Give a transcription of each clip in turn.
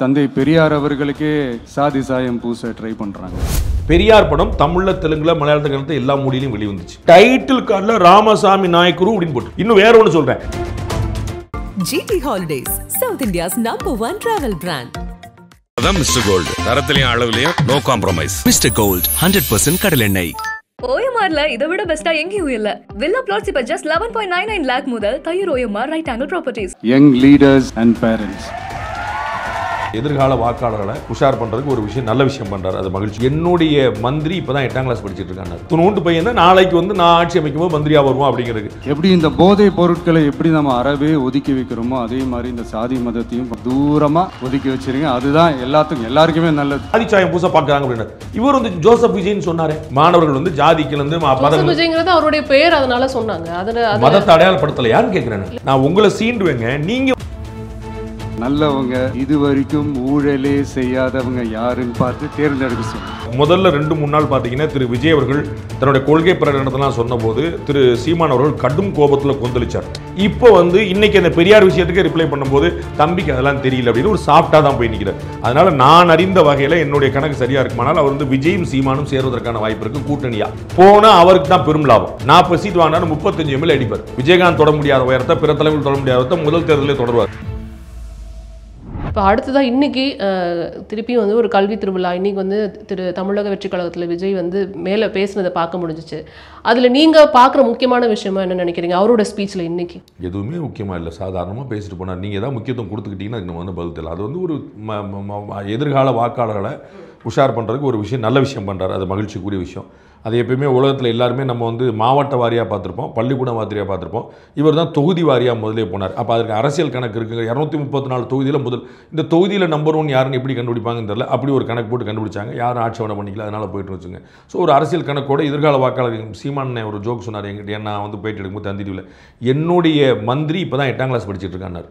தந்தை பெரியார் அவர்களுக்கே சாதி சாயம் பூச ட்ரை பண்றாங்க. பெரியார் படம் தமிழ்ல, தெலுங்குல, மலையாளத்துல எல்லா மொழியிலும் வெளிவந்துச்சு. டைட்டில் கார்டுல ராமசாமி நாயக்கரு அப்படின்னு போட்டு. இன்னும் வேற ஒன்று சொல்றேன். GT Holidays, South India's #1 travel brand. அதான் மிஸ்டர் கோல்ட். தரத்திலையும் அளவுலையும் நோ காம்ப்ரமைஸ். மிஸ்டர் கோல்ட் 100% கடல் எண்ணெய். OMRல இதை விட பெஸ்டா எங்கேயும் இல்ல. வில்லா பிளாட்ஸ் இப்ப just 11.99 lakh முதல் Thaiyur OMR Right Angle Properties. Young leaders and parents. எதிர்கால வாக்காளர்களை உஷார் பண்றதுக்கு ஒரு விஷயம், நல்ல விஷயம் பண்றாரு. அது மகிழ்ச்சி. என்னுடைய மந்திரி இப்பதான் 8ஆம் கிளாஸ் படிச்சிட்டு இருக்காங்க. துணூண்டு பையன் தான் நாளைக்கு வந்து நான் ஆட்சி அமைக்கும் போது மந்திரியா வருவோம் அப்படிங்கிறது. எப்படி இந்த போதை பொருட்களை எப்படி நம்ம அறவே ஒதுக்கி வைக்கிறோமோ அதே மாதிரி இந்த சாதி மதத்தையும் தூரமா ஒதுக்கி வச்சிருங்க. அதுதான் எல்லாருக்குமே நல்லது. சாதி சாயம் பூச பாக்குறாங்க அப்படின்னு இவர் வந்து ஜோசப் விஜய்னு சொன்னாரு. மாணவர்கள் வந்து ஜாதிக்கு வந்து விஜய்ங்கிறது அவருடைய பெயர், அதனால சொன்னாங்க. மதத்தை அடையாளப்படுத்தல யாருன்னு கேட்கிறேன். நான் உங்களை சீண்டுவேங்க. நீங்க நல்லவங்க இது வரைக்கும் ஊழலே செய்யாதவங்க யாருன்னு பார்த்து தேர்ந்தெடுக்க சொல்லுங்க. முதல்ல 2-3 நாள் பார்த்தீங்கன்னா திரு விஜய் அவர்கள் தன்னுடைய கொள்கை பிரகடனத்தெல்லாம் சொன்னபோது திரு சீமான் அவர்கள் கடும் கோபத்தில் கொந்தளிச்சார். இப்போ வந்து இன்னைக்கு அந்த பெரியார் விஷயத்துக்கு ரிப்ளை பண்ணும்போது தம்பிக்கு அதெல்லாம் தெரியல அப்படின்னு ஒரு சாஃப்டாக தான் போய் நிற்கிறார். அதனால நான் அறிந்த வகையில் என்னுடைய கணக்கு சரியா இருக்குமானால் அவர் வந்து விஜயும் சீமானும் சேருவதற்கான வாய்ப்பு இருக்கு. கூட்டணியா போனா அவருக்கு தான் பெரும் லாபம். 40 சீட் வாங்கினாலும் 35 ML அடிப்பார். விஜயகாந்த் தொட முடியாத உயரத்தை, பிற தலைவர்கள் தொட முடியாத உயரத்தை முதல் தேர்தலில் தொடர்வார். இப்போ அடுத்ததாக இன்னைக்கு திருப்பியும் வந்து ஒரு கல்வி திருவிழா. இன்னைக்கு வந்து தமிழக வெற்றி கழகத்தில் விஜய் வந்து மேலே பேசுனதை பார்க்க முடிஞ்சிச்சு. அதில் நீங்கள் பார்க்குற முக்கியமான விஷயமா என்ன நினைக்கிறீங்க அவரோட ஸ்பீச்சில்? இன்னைக்கு எதுவுமே முக்கியமாக இல்லை, சாதாரணமாக பேசிட்டு போனார். நீங்கள் ஏதாவது முக்கியத்துவம் கொடுத்துக்கிட்டீங்கன்னா நம்ம வந்து பதில் தெரியல. அது வந்து ஒரு எதிர்கால வாக்காளர்களை உஷார் பண்ணுறதுக்கு ஒரு விஷயம், நல்ல விஷயம் பண்ணுறாரு. அது மகிழ்ச்சிக்குரிய விஷயம். அது எப்பயுமே உலகத்தில் எல்லாருமே நம்ம வந்து மாவட்ட வாரியாக பார்த்துருப்போம், பள்ளிக்கூட வாரியாக பார்த்துருப்போம். இவர் தான் தொகுதி வாரியாக முதலே போனார். அப்போ அதுக்கு அரசியல் கணக்கு இருக்குங்க. 234 தொகுதியில் இந்த தொகுதியில் நம்பர் 1 யாருன்னு எப்படி கண்டுபிடிப்பாங்கன்னு தெரியல. அப்படி ஒரு கணக்கு போட்டு கண்டுபிடிச்சாங்க. யாரும் ஆட்சேபனை பண்ணிக்கல, அதனால் போயிட்டு வச்சுங்க. ஸோ ஒரு அரசியல் கணக்கோட எதிர்கால வாக்காளர் சீமான் ஒரு ஜோக் சொன்னார் என்கிட்ட. நான் வந்து போயிட்டு எடுக்கும்போது தந்திடிவில் என்னுடைய மந்திரி இப்போ தான் 8ஆம் கிளாஸ் படிச்சுட்டு இருக்காரு.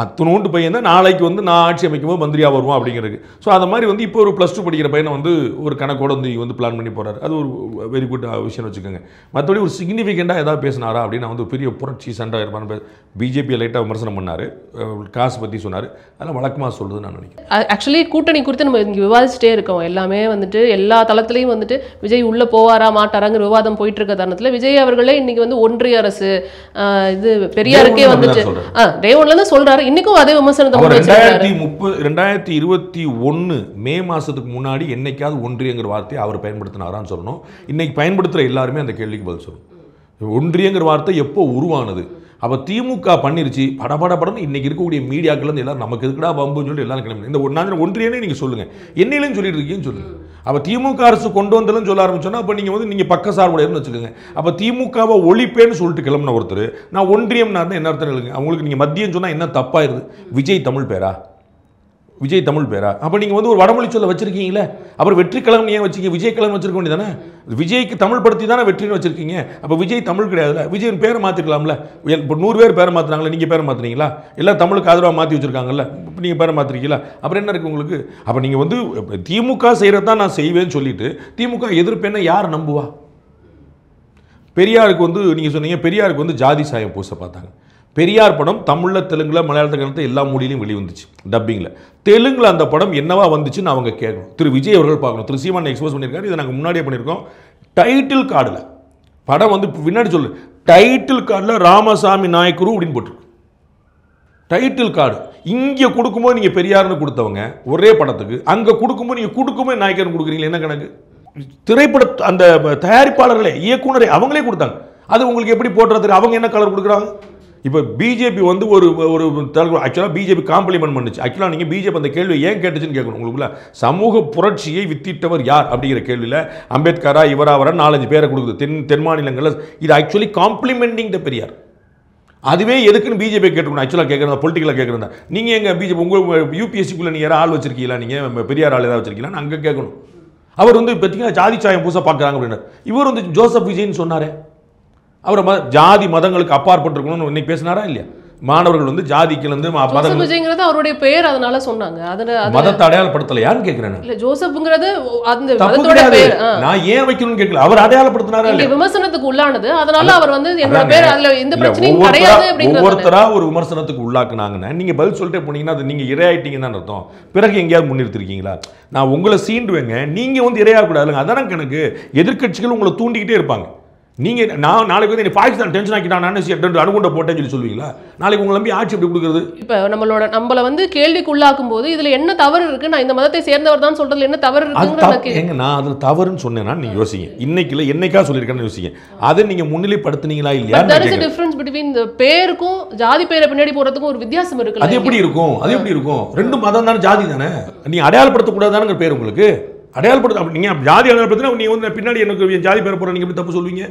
அத்துணூண்டு பையன் தான் நாளைக்கு வந்து நான் ஆட்சி அமைக்கும் போது மந்திரியாக வருவோம் அப்படிங்கிறது. ஸோ அந்த மாதிரி வந்து இப்போ ஒரு +2 படிக்கிற பையனை வந்து ஒரு கணக்கோடு வந்து பிளான் பண்ணி போகிறார். அது ஒரு வெரி குட் விஷயம் வச்சுக்கோங்க. மற்றபடி ஒரு சிக்னிஃபிகண்ட்டாக ஏதாவது பேசினாரா அப்படின்னா வந்து பெரிய புரட்சி சண்டை இருப்பான்னு பிஜேபியை லைட்டாக விமர்சனம் பண்ணார். காசு பற்றி சொன்னார். அதெல்லாம் வழக்கமாக சொல்கிறது நான் நினைக்கிறேன். ஆக்சுவலி கூட்டணி குறித்து நம்ம இங்கே விவாதிச்சுட்டே இருக்கோம். எல்லாமே வந்துட்டு எல்லா தளத்துலையும் வந்துட்டு விஜய் உள்ளே போவாரா மாட்டாராங்கிற விவாதம் போயிட்டு இருக்க தருணத்தில் விஜய் அவர்களே இன்னைக்கு வந்து ஒன்றிய அரசு இது பெரியாருக்கே வந்துட்டு டே ஒன்லேருந்து சொல்கிறார். இன்னைக்கும் அதே விமர்சனத்தை 2021 மே மாசத்துக்கு முன்னாடி என்னைக்காவது ஒன்றியங்கிற வார்த்தையை அவர் பயன்படுத்தினாரான்னு சொல்லணும். இன்னைக்கு பயன்படுத்துகிற எல்லாருமே அந்த கேள்விக்கு பதில் சொல்லணும். ஒன்றியங்கிற வார்த்தை எப்போ உருவானது? அப்போ திமுக பண்ணிருச்சு படபடன்னு இன்னைக்கு இருக்கக்கூடிய மீடியாக்கள்லேருந்து எல்லாரும் நமக்கு எதுக்குடா பம்புன்னு சொல்லிட்டு எல்லாரும் கிளம்பி இந்த ஒன்றியனே நீங்கள் சொல்லுங்கள், என்னையிலும் சொல்லிட்டு இருக்கீங்கன்னு சொல்லுங்கள். அப்போ திமுக அரசு கொண்டு வந்தாலும் சொல்ல ஆரம்பிச்சோன்னா அப்போ நீங்கள் வந்து நீங்கள் பக்க சார்புடையன்னு வச்சுக்கோங்க. அப்போ திமுகவை ஒழிப்பேன்னு சொல்லிட்டு கிளம்பின ஒருத்தர் நான் ஒன்றியம்னா என்ன அர்த்தம் இல்லைங்க. அவங்களுக்கு நீங்கள் மத்தியம் சொன்னால் என்ன தப்பாயிருது? விஜய் தமிழ் பேரா? விஜய் தமிழ் பேரா? அப்போ நீங்கள் வந்து ஒரு வடமொழி சொல்ல வச்சிருக்கீங்களே, அப்புறம் வெற்றி கழகம் ஏன் வச்சிங்க? விஜய் கழகம் வச்சிருக்க வேண்டியதானே? விஜய்க்கு தமிழ் படுத்தி தானே வெற்றின்னு வச்சிருக்கீங்க. அப்போ விஜய் தமிழ் கிடையாதுல்ல. விஜயின் பேரை மாற்றிக்கலாம்ல. இப்போ 100 பேர் பேரை மாற்றினாங்களே, நீங்கள் பேரை மாற்றினீங்களா? எல்லாம் தமிழுக்கு ஆதரவாக மாற்றி வச்சிருக்காங்கல்ல, இப்போ நீங்கள் பேரை மாற்றிருக்கீங்களா? அப்புறம் என்ன இருக்குது உங்களுக்கு? அப்போ நீங்கள் வந்து திமுக செய்கிறதான் நான் செய்வேன்னு சொல்லிட்டு திமுக எதிர்ப்பேன்னு யார் நம்புவா? பெரியாருக்கு வந்து நீங்கள் சொன்னீங்க பெரியாருக்கு வந்து ஜாதி சாயம் பூச பார்த்தாங்க. பெரியார் படம் தமிழில், தெலுங்குல, மலையாளத்தில் எல்லா மொழியிலும் வெளிவந்துச்சு டப்பிங்கில். தெலுங்கில் அந்த படம் என்னவா வந்துச்சுன்னு அவங்க கேட்கணும். திரு விஜய் அவர்கள் பார்க்கணும். திரு சீமான் எக்ஸ்போஸ் பண்ணியிருக்காரு. இதை நாங்கள் முன்னாடியே பண்ணியிருக்கோம். டைட்டில் கார்டில் படம் வந்து பின்னாடி சொல்லு, டைட்டில் கார்டில் ராமசாமி நாயக்கரு அப்படின்னு போட்டிருக்கு. டைட்டில் கார்டு இங்கே கொடுக்கும்போது நீங்கள் பெரியார்னு கொடுத்தவங்க ஒரே படத்துக்கு, அங்கே கொடுக்கும்போது நீங்கள் கொடுக்கும்போது நாயக்கர்னு கொடுக்குறீங்களா? என்ன கணக்கு? திரைப்பட அந்த தயாரிப்பாளர்களே, இயக்குனரே அவங்களே கொடுத்தாங்க. அது உங்களுக்கு எப்படி போட்டுறது? அவங்க என்ன கலர் கொடுக்குறாங்க? இப்போ பிஜேபி வந்து ஒரு ஆக்சுவலாக பிஜேபி காம்ப்ளிமெண்ட் பண்ணுச்சு. ஆக்சுவலாக நீங்கள் பிஜேபி அந்த கேள்வி ஏன் கேட்டுச்சுன்னு கேட்கணும். உங்களுக்குள்ள சமூக புரட்சியை வித்திட்டவர் யார் அப்படிங்கிற கேள்வியில் அம்பேத்கரா இவரா வர 4-5 பேரை கொடுக்குது தென் மாநிலங்களில். இது ஆக்சுவலி காம்ப்ளிமெண்டிங் த பெரியார். அதுவே எதுக்குன்னு பிஜேபி கேட்டுக்கணும். ஆக்சுவலாக கேட்குறதா பொலிட்டிக்கலாக கேட்குறதா? நீங்கள் எங்கள் பிஜேபி உங்கள் யூபிஎஸ்சிக்குள்ளே நீங்கள் யாராவது ஆள் வச்சிருக்கீங்களா? நீங்கள் பெரியார் ஆள் ஏதாவது வச்சிருக்கீங்களா? அங்கே கேட்கணும். அவர் வந்து பார்த்தீங்கன்னா ஜாதி சாயம் பூச பார்க்குறாங்க அப்படின்னார். இவர் வந்து ஜோசப் விஜய்ன்னு சொன்னாரே, அவரை ஜாதி மதங்களுக்கு அப்பாற்பட்டிருக்கணும்னு இன்னைக்கு பேசினாரா இல்லையா? மாணவர்கள் வந்து ஜாதிக்கு வந்து ஜோசப் விஜய்ங்கிறது அவருடைய பெயர், அதனால சொன்னாங்க. மதத்தை அடையாளப்படுத்தலையான்னு கேட்கிறேன். இல்ல ஜோசப்ங்கிறது அந்த தப்பு மதத்தோட கிடையாது. பெயர். நான் ஏன் வைக்கணும்னு கேட்கல, அவர் அடையாளப்படுத்தினாரா இங்க விமர்சனத்துக்கு உள்ளானது, அதனால அவர் வந்து என்னோட பேர் அதுல எந்த பிரச்சனையும் கிடையாது அப்படிங்கறது. ஒவ்வொருத்தரா ஒரு விமர்சனத்துக்கு உள்ளாக்குனாங்கன்னா நீங்க பதில் சொல்லிட்டே போனீங்கன்னா அது நீங்க இரையாயிட்டீங்கன்னு தான் அர்த்தம். பிறகு எங்கேயாவது முன்னிறுத்திருக்கீங்களா? நான் உங்களை சீண்டுவேங்க, நீங்க வந்து இரையாக கூடாதுங்க. அதான கணக்கு. எதிர்க்கட்சிகள் உங்களை தூண்டிக்கிட்டே இருப்பாங்க. நீங்க நான் நாளைக்கு வந்து பாகிஸ்தான் டென்ஷன் ஆக்கிட்டான் அணுகுண்ட போட்டேன்னு சொல்லி சொல்லுவீங்களா? நாளைக்கு உங்களை நம்பி ஆட்சி எப்படி கொடுக்குறது? இப்ப நம்மள வந்து கேள்விக்குள்ளாக்கும் போது இதுல என்ன தவறு இருக்கு? நான் இந்த மதத்தை சேர்ந்தவர் தான் சொல்றதுல என்ன தவறு இருக்குங்க? நான் அதுல தவறுன்னு சொன்னேன்னா நீங்க யோசிங்க. இன்னைக்குல என்னைக்கா சொல்லியிருக்கேன்னு யோசிங்க. அதை நீங்க முன்னிலைப்படுத்துனீங்களா இல்லையா? there is a difference between the பேருக்கும் ஜாதி பேரை பின்னாடி போறதுக்கும் ஒரு வித்தியாசம் இருக்கு. அது எப்படி இருக்கும்? அது எப்படி இருக்கும்? ரெண்டு மதம் தானே, ஜாதி தானே. நீ அடையாளப்படுத்த கூடாதானுங்க பேர் உங்களுக்கு. அடையாளப்படுத்த நீங்க ஜாதி அடையாளப்படுத்தினா நீங்க வந்து பின்னாடி எனக்கு ஜாதி பேரை போற நீங்க எப்படி தப்பு சொல்லுவீங்க?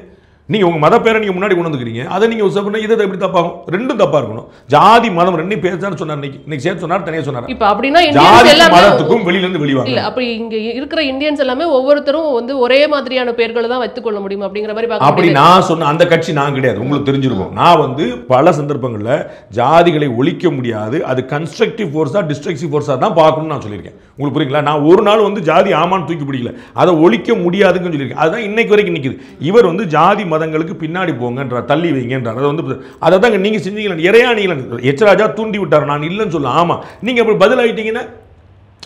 நீங்க உங்க மத பேரை நீங்க முன்னாடி கொண்டு வந்துக்கிறீங்க. அதை நீங்க சொன்னா இதை எப்படி தப்பாகும்? ரெண்டும் தப்பா இருக்கணும். ஜாதி மதம் ரெண்டையும் பேசான்னு சொன்னார். இன்னைக்கு சேர்த்து சொன்னார், தனியா சொன்னார். இப்போ அப்படின்னா ஜாதி மதத்துக்கும் வெளியில இருந்து வெளிவாங்க. இல்ல அப்படி இங்க இருக்கிற இந்தியன்ஸ் எல்லாமே ஒவ்வொருத்தரும் வந்து ஒரே மாதிரியான பேர்களை தான் வைத்துக் கொள்ள முடியும் அப்படிங்கிற மாதிரி பார்க்க. அப்படி நான் சொன்ன அந்த கட்சி நான் கிடையாது, உங்களுக்கு தெரிஞ்சிருக்கும். நான் வந்து பல சந்தர்ப்பங்கள்ல ஜாதிகளை ஒழிக்க முடியாது, அது கன்ஸ்ட்ரக்டிவ் ஃபோர்ஸா டிஸ்ட்ரக்டிவ் ஃபோர்ஸா தான் பார்க்கணும்னு நான் சொல்லியிருக்கேன். உங்களுக்கு புரியுங்களா? நான் ஒரு நாள் வந்து ஜாதி ஆமான்னு தூக்கி பிடிக்கல, அதை ஒழிக்க முடியாதுன்னு சொல்லியிருக்கேன். அதுதான் இன்னைக்கு வரைக்கும் நிற்குது. இவர் வந்து ஜாதி மதங்களுக்கு பின்னாடி போங்கன்றார், தள்ளி வைங்கன்றார். அதை வந்து அதை தாங்க நீங்க செஞ்சீங்களா? இறையாணிகள எச் ராஜா தூண்டி விட்டார், நான் இல்லைன்னு சொல்ல. ஆமா, நீங்க அப்படி பதில் ஆயிட்டீங்கன்னா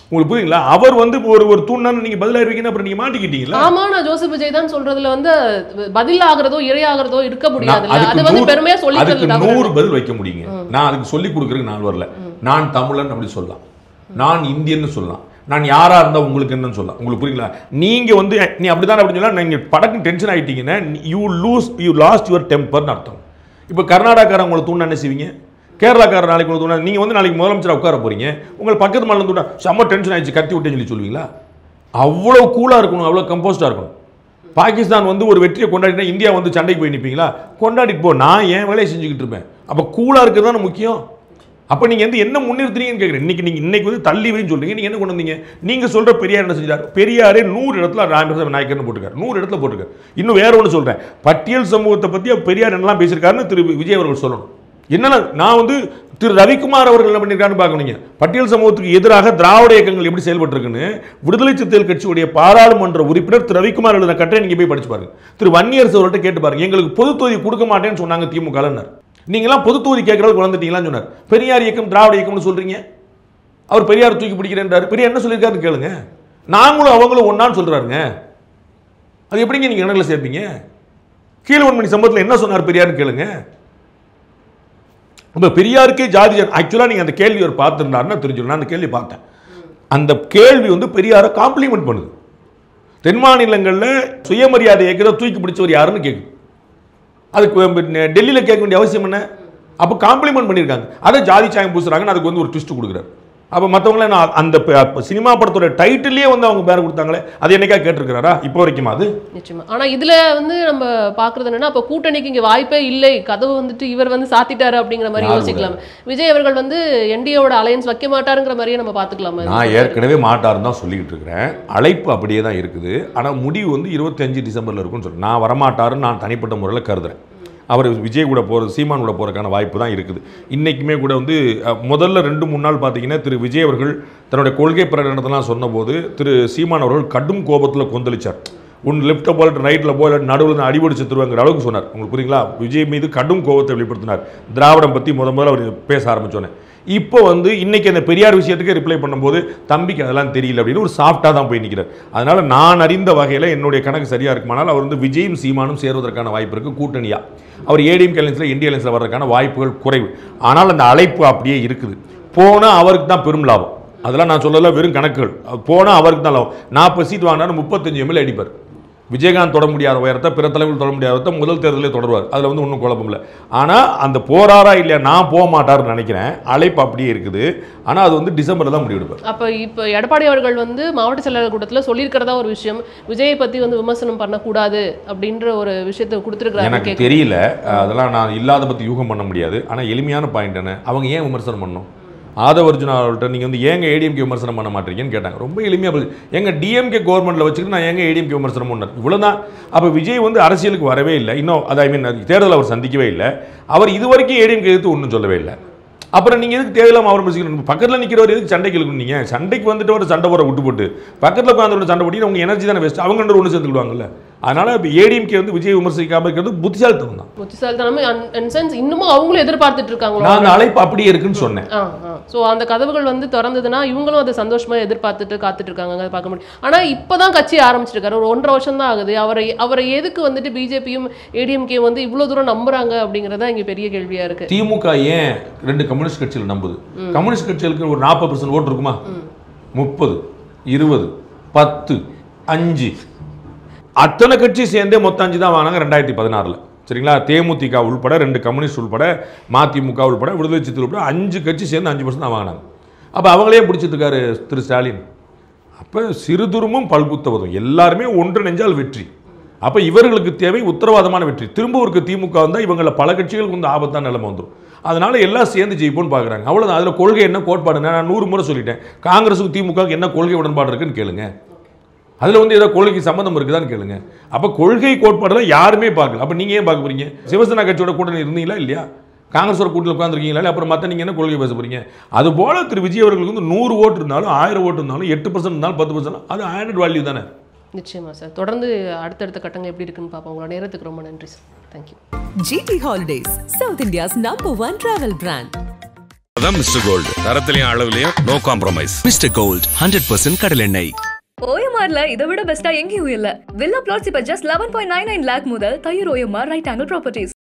உங்களுக்கு புரியுங்களா? அவர் வந்து ஒரு தூண்டான்னு நீங்க பதில் ஆயிருவீங்கன்னா அப்புறம் நீங்க மாட்டிக்கிட்டீங்களா? ஆமா, நான் ஜோசப் விஜய் தான் சொல்றதுல வந்து பதில் ஆகிறதோ இறையாகிறதோ இருக்க முடியாது. அது வந்து பெருமையா சொல்லிக்கிறது. 100 பதில் வைக்க முடியுங்க. நான் அதுக்கு சொல்லி கொடுக்கறதுக்கு நான் வரல. நான் தமிழன் அப்படி சொல்லலாம், நான் இந்தியன்னு சொல்லலாம், நான் யாரா இருந்தா உங்களுக்கு என்னன்னு சொல்லலாம். உங்களுக்கு புரியுங்களா? நீங்க வந்து நீ அப்படிதான் அப்படின்னு சொல்லலாம். நீங்க படக்கு டென்ஷன் ஆயிட்டீங்கன்னா யூ லாஸ்ட் யுவர் டெம்பர்னு அர்த்தம். இப்போ கர்நாடகாரன் உங்களை தூண்ட என்ன செய்வீங்க? கேரளாக்காரர் நாளைக்கு உங்களை தூண்ட, நீங்க வந்து நாளைக்கு முதலமைச்சராக உட்கார போறீங்க, உங்களை பக்கத்து மாநிலம் தூண்ட செம்ம டென்ஷன் ஆயிடுச்சு, கத்தி விட்டேன்னு சொல்லுவீங்களா? அவ்வளோ கூலா இருக்கணும், அவ்வளோ கம்போஸ்டா இருக்கணும். பாகிஸ்தான் வந்து ஒரு வெற்றியை கொண்டாடினா இந்தியா வந்து சண்டைக்கு போய் நிற்பீங்களா? கொண்டாடிட்டு போ, நான் ஏன் வேலையை செஞ்சுக்கிட்டு இருப்பேன். அப்போ கூலா இருக்கிறது தானே முக்கியம். அப்போ நீங்கள் வந்து என்ன முன்னிறுத்துறீங்கன்னு கேட்குறேன். இன்னைக்கு வந்து தள்ளி வைன்னு சொல்றீங்க. நீங்கள் என்ன கொண்டு வந்தீங்க? நீங்கள் சொல்கிற பெரியார் என்ன செஞ்சார்? பெரியாரே 100 இடத்துல ராமசாமி நாயக்கர்னு போட்டுருக்காரு, 100 இடத்துல போட்டுருக்காரு. இன்னும் வேற ஒன்று சொல்கிறேன், பட்டியல் சமூகத்தை பற்றி பெரியார் என்னெல்லாம் பேசியிருக்காருன்னு திரு விஜய் அவர்கள் சொல்லணும். என்னன்னா நான் வந்து திரு ரவிக்குமார் அவர்கள் என்ன பண்ணியிருக்காருன்னு பார்க்கணுங்க. பட்டியல் சமூகத்துக்கு எதிராக திராவிட இயக்கங்கள் எப்படி செயல்பட்டு இருக்குன்னு விடுதலை சிறுத்தைகள் கட்சியுடைய பாராளுமன்ற உறுப்பினர் திரு ரவிக்குமார் எழுதின கட்டை நீங்கள் போய் படிச்சு பாருங்க. திரு வன்னியரசு அவர்கள்ட்ட கேட்டு பாருங்க. எங்களுக்கு பொது தொகுதி கொடுக்க மாட்டேன்னு சொன்னாங்க திமுகலன்னார். நீங்களாம் பொது தொகுதி கேட்கறது குழந்தைட்டீங்களான்னு சொன்னார். பெரியார் இயக்கம் திராவிட இயக்கம்னு சொல்றீங்க. அவர் பெரியார் தூக்கி பிடிக்கிறேன்றாரு. பெரியார் என்ன சொல்லியிருக்காருன்னு கேளுங்க. நாங்களும் அவங்களும் ஒன்னான்னு சொல்றாருங்க. அது எப்படிங்க நீங்க கணக்கில் சேர்ப்பீங்க? கீழவன்மணி சம்பவத்தில் என்ன சொன்னார் பெரியார்னு கேளுங்க. இப்போ பெரியாருக்கே ஜாதி ஆக்சுவலாக நீங்கள் அந்த கேள்வி அவர் பார்த்துருந்தாருன்னா தெரிஞ்சிடும். நான் அந்த கேள்வி பார்த்தேன். அந்த கேள்வி வந்து பெரியாரை காம்ப்ளிமெண்ட் பண்ணுது. தென் மாநிலங்களில் சுயமரியாதை இயக்கத்தை தூக்கி பிடிச்சவர் யாருன்னு கேட்குது. அதுக்கு டெல்லியில் கேட்க வேண்டிய அவசியம் என்ன? அப்போ காம்ப்ளிமெண்ட் பண்ணியிருக்காங்க. அதை ஜாதி சாயம் பூசுறாங்கன்னு அதுக்கு வந்து ஒரு ட்விஸ்ட் கொடுக்குறாரு. அப்போ மற்றவங்கள நான் அந்த சினிமா படத்தோட டைட்டிலே வந்து அவங்க பேர் கொடுத்தாங்களே, அது என்னைக்கா கேட்டிருக்கிறாரா இப்போ வரைக்கும்? அது நிச்சயமா. ஆனால் இதில் வந்து நம்ம பார்க்குறது என்னன்னா, அப்போ கூட்டணிக்கு இங்கே வாய்ப்பே இல்லை, கதவு வந்துட்டு இவர் வந்து சாத்திட்டாரு அப்படிங்கிற மாதிரி யோசிக்கலாம். விஜய் அவர்கள் வந்து என்டிஏவோட அலையன்ஸ் வைக்க மாட்டாருங்கிற மாதிரியே நம்ம பார்த்துக்கலாமா? நான் ஏற்கனவே மாட்டாருன்னு தான் சொல்லிக்கிட்டு இருக்கிறேன். அழைப்பு அப்படியே தான் இருக்குது. ஆனால் முடிவு வந்து 25 டிசம்பரில் இருக்குன்னு சொல்கிறேன். நான் வரமாட்டாருன்னு நான் தனிப்பட்ட முறையில் கருதுறேன். அவர் விஜய் கூட போகிறது, சீமான் கூட போகிறதுக்கான வாய்ப்பு தான் இருக்குது. இன்றைக்குமே கூட வந்து முதல்ல 2-3 நாள் பார்த்தீங்கன்னா திரு விஜய் அவர்கள் தன்னுடைய கொள்கை பிரகடனத்தெல்லாம் சொன்னபோது திரு சீமான் அவர்கள் கடும் கோபத்தில் கொந்தளிச்சார். ஒன்று லெஃப்ட்டை போல் ரைட்டில் போல் நடுவில் அடிபடி செத்துருவாங்கிற அளவுக்கு சொன்னார். உங்களுக்கு புரியுங்களா? விஜய் மீது கடும் கோபத்தை வெளிப்படுத்தினார். திராவிடம் பற்றி முதல்ல அவர் பேச ஆரம்பித்தோன்னே. இப்போ வந்து இன்னைக்கு அந்த பெரியார் விஷயத்துக்கு ரிப்ளை பண்ணும்போது தம்பிக்கு அதெல்லாம் தெரியல அப்படின்னு ஒரு சாஃப்டாக தான் போய் நிற்கிறார். அதனால் நான் அறிந்த வகையில் என்னுடைய கணக்கு சரியாக இருக்குமானால் அவர் வந்து விஜயும் சீமானும் சேருவதற்கான வாய்ப்பு இருக்குது கூட்டணியாக. அவர் ஏடிஎம் அலையன்ஸில் இந்திய அலையன்ஸில் வர்றதுக்கான வாய்ப்புகள் குறைவு. ஆனால் அந்த அழைப்பு அப்படியே இருக்குது. போனால் அவருக்கு தான் பெரும் லாபம். அதெல்லாம் நான் சொல்லல, வெறும் கணக்குகள். போனால் அவருக்கு தான் லாபம். 40 சீட் வாங்கினாலும் 35 எம்எல்ஏ அடிப்பார். விஜயகாந்த் தொட முடியாத உயரத்தை, பிற தலைவர்கள் தொட முடியாத உயரத்தை முதல் தேர்தலே தொடர்வார். அதில் வந்து ஒன்றும் குழப்பம் இல்லை. ஆனால் அந்த போராரா இல்லையா, நான் போக மாட்டாருன்னு நினைக்கிறேன். அழைப்பு அப்படியே இருக்குது. ஆனால் அது வந்து டிசம்பரில் தான் முடிவெடுப்பார். அப்போ இப்போ எடப்பாடி அவர்கள் வந்து மாவட்ட செயலாளர் கூட்டத்தில் சொல்லியிருக்கிறதா ஒரு விஷயம், விஜயை பற்றி வந்து விமர்சனம் பண்ணக்கூடாது அப்படின்ற ஒரு விஷயத்தை கொடுத்துருக்காங்க. எனக்கு தெரியல, அதெல்லாம் நான் இல்லாத பற்றி யூகம் பண்ண முடியாது. ஆனால் எளிமையான பாயிண்ட் என்ன, அவங்க ஏன் விமர்சனம் பண்ணணும்? ஆதவர்ஜுனா அவர்கிட்ட நீங்கள் வந்து ஏங்க ஏடிஎம்கே விமர்சனம் பண்ண மாட்டீங்கன்னு கேட்டாங்க. ரொம்ப எளிமையாக எங்கள் டிஎம்கே கவர்மெண்ட்டில் வச்சுக்கிட்டு நான் ஏங்க ஏடிஎம்கே விமர்சனம் பண்ணேன், இவ்வளோதான். அப்போ விஜய் வந்து அரசியலுக்கு வரவே இல்லை இன்னும், அது ஐ மீன் தேர்தல் அவர் சந்திக்கவே இல்லை. அவர் இது வரைக்கும் ஏடிஎம்கே எதிர்த்து ஒன்றும் சொல்லவே இல்லை. அப்புறம் நீங்கள் எதுக்கு தேவையில்லாமல் அவர் பேசிக்கணும்? பக்கத்தில் நிற்கிறவர் எதுக்கு சண்டைக்கு இழுக்கணும்? நீங்கள் சண்டைக்கு வந்துட்டு ஒரு சண்டை போட விட்டு போட்டு பக்கத்தில் உட்காந்து சண்டை போட்டு அவங்க எனர்ஜி தானே வேஸ்ட், அவங்க ஒன்று சேர்ந்துக்கிடுவாங்கல்ல. அதனால இப்போ ஏடிஎம்கே வந்து விஜய் விமர்சிக்காமல் இருக்கிறது புத்திசாலித்தனம் தான். புத்திசாலித்தனம் இன்னமும் அவங்களும் எதிர்பார்த்துட்டு இருக்காங்களா? நான் அந்த அழைப்பு அப்படியே இருக்குன்னு சொன்னேன். ஸோ அந்த கதவுகள் வந்து திறந்ததுன்னா இவங்களும் அதை சந்தோஷமா எதிர்பார்த்துட்டு காத்துட்டு இருக்காங்க, பார்க்க முடியும். ஆனால் இப்போதான் கட்சி ஆரம்பிச்சிருக்காரு, ஒரு 1.5 வருஷம் தான் ஆகுது. அவரை எதுக்கு வந்துட்டு பிஜேபியும் ஏடிஎம்கே வந்து இவ்வளோ தூரம் நம்புறாங்க அப்படிங்கிறதா இங்கே பெரிய கேள்வியா இருக்கு. திமுக ஏன் 2 கம்யூனிஸ்ட் கட்சியில் நம்புது? கம்யூனிஸ்ட் கட்சிகளுக்கு ஒரு 40% ஓட்டு இருக்குமா? 30, 20, 10, 5 அத்தனை கட்சி சேர்ந்தே மொத்தம் 5 தான் வாங்கினாங்க 2016. சரிங்களா? தேமுதிக உள்பட 2 கம்யூனிஸ்ட் உள்பட மதிமுக உள்பட விடுதலை சிறுத்தைகள் உள்பட 5 கட்சி சேர்ந்து 5% தான் வாங்கினாங்க. அப்போ அவங்களே பிடிச்சிட்டு இருக்காரு திரு ஸ்டாலின். அப்போ சிறுதுருமும் பல்குத்தவதும் எல்லாருமே ஒன்றிணைஞ்சால் வெற்றி. அப்போ இவர்களுக்கு தேவை உத்தரவாதமான வெற்றி. திரும்ப ஒரு திமுக வந்தால் இவங்களை பல கட்சிகளுக்கு வந்து ஆபத்தான நிலைமை வந்துடும். அதனால எல்லாம் சேர்ந்து ஜெயிப்போன்னு பார்க்குறாங்க, அவ்வளோதான். அதில் கொள்கை என்ன கோட்பாடு நான் 100 முறை சொல்லிட்டேன். காங்கிரஸுக்கு திமுகவுக்கு என்ன கொள்கை உடன்பாடு இருக்குன்னு கேளுங்க. அதில் வந்து ஏதோ கொள்கைக்கு சம்மந்தம் இருக்குதான்னு கேளுங்க. அப்போ கொள்கை கோட்பாடெல்லாம் யாருமே பார்க்கல. அப்போ நீங்கள் ஏன் பார்க்க போறீங்க? சிவசேனா கட்சியோட கூட்டணி இருந்தீங்களா இல்லையா? காங்கிரஸோட கூட்டத்தில் உட்காந்துருக்கீங்களா? அப்புறம் மற்ற நீங்கள் என்ன கொள்கை பேச போறீங்க? அதுபோல திரு விஜய் அவர்களுக்கு வந்து 100 ஓட்டு இருந்தாலும் 1000 ஓட்டு இருந்தாலும் 8% இருந்தாலும் 10% அது ஆடட் வேல்யூ தானே. நிச்சயமா சார். தொடர்ந்து அடுத்தடுத்த கட்டங்கள் எப்படி இருக்குன்னு பார்ப்போம். உங்களோட நேரத்துக்கு ரொம்ப நன்றி sir. Thank you. GT Holidays, South India's #1 travel brand. அதான் மிஸ்டர் கோல்டு, தரத்திலையும் அளவுலையும் நோ காம்ப்ரமைஸ். மிஸ்டர் கோல்டு 100% கடல் எண்ணெய். OMRல இதை விட பெஸ்டா எங்கேயும் இல்ல. வில்லா பிளாட்ஸ் இப்ப just 11.99 lakh முதல் Thaiyur OMR Right Angle properties.